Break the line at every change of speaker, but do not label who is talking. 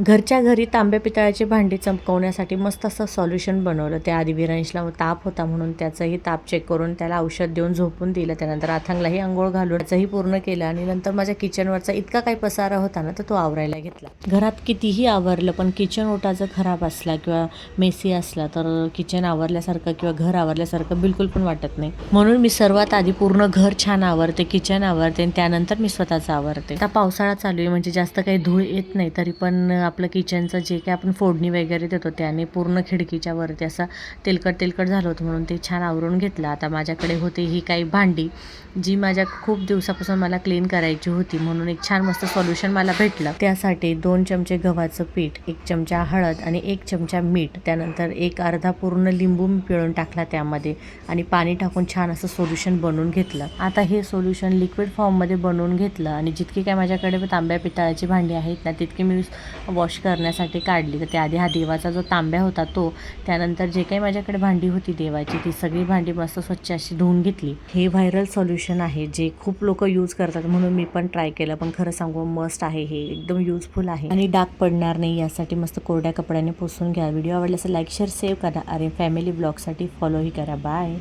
घरच्या घरी तांब्या पितळाची भांडी चमकवण्यासाठी मस्त असं सॉल्युशन बनवलं. त्या आधी विरांशला ताप होता म्हणून त्याचंही ताप चेक करून त्याला औषध देऊन झोपून दिलं. त्यानंतर अथांगलाही अंघोळ घालून त्याचंही पूर्ण केलं आणि नंतर माझ्या किचनवरचा इतका काही पसारा होता ना तर तो आवरायला घेतला. घरात कितीही आवरलं पण किचन ओटा जर खराब असला किंवा मेसी असला तर किचन आवरल्यासारखं किंवा घर आवरल्यासारखं बिलकुल पण वाटत नाही. म्हणून मी सर्वात आधी पूर्ण घर छान आवरते, किचन आवरते आणि त्यानंतर मी स्वतःचं आवरते. आता पावसाळा चालू आहे म्हणजे जास्त काही धूळ येत नाही, तरी पण आपलं किचनचं जे काही आपण फोडणी वगैरे देतो त्याने पूर्ण खिडकीच्या वरती असं तेलकट झालं होतं म्हणून ते छान आवरून घेतलं. आता माझ्याकडे होती ही काही भांडी जी माझ्या खूप दिवसापासून मला क्लीन करायची होती म्हणून एक छान मस्त सोल्युशन मला भेटलं. त्यासाठी 2 चमचे गव्हाचं पीठ, 1 चमचा हळद आणि 1 चमचा मीठ, त्यानंतर एक अर्धा पूर्ण लिंबू मी पिळून टाकला त्यामध्ये आणि पाणी टाकून छान असं सोल्युशन बनवून घेतलं. आता हे सोल्युशन लिक्विड फॉर्ममध्ये बनवून घेतलं आणि जितकी काय माझ्याकडे तांब्या पितळाची भांडी आहेत ना तितकी मी वॉश करण्यासाठी काढली. तर त्याआधी हा देवाचा जो तांब्या होता तो, त्यानंतर जे काही माझ्याकडे भांडी होती देवाची ती सगळी भांडी मस्त स्वच्छ अशी धुवून घेतली. हे व्हायरल सोल्युशन आहे जे खूप लोक यूज करतात म्हणून मी पण ट्राय केलं. पण खरं सांगू मस्ट आहे, हे एकदम यूजफुल आहे आणि डाग पडणार नाही यासाठी मस्त कोरड्या कपड्याने पुसून घ्या. व्हिडिओ आवडला असेल लाईक शेअर सेव्ह करा. अरे फॅमिली ब्लॉगसाठी फॉलोही करा. बाय.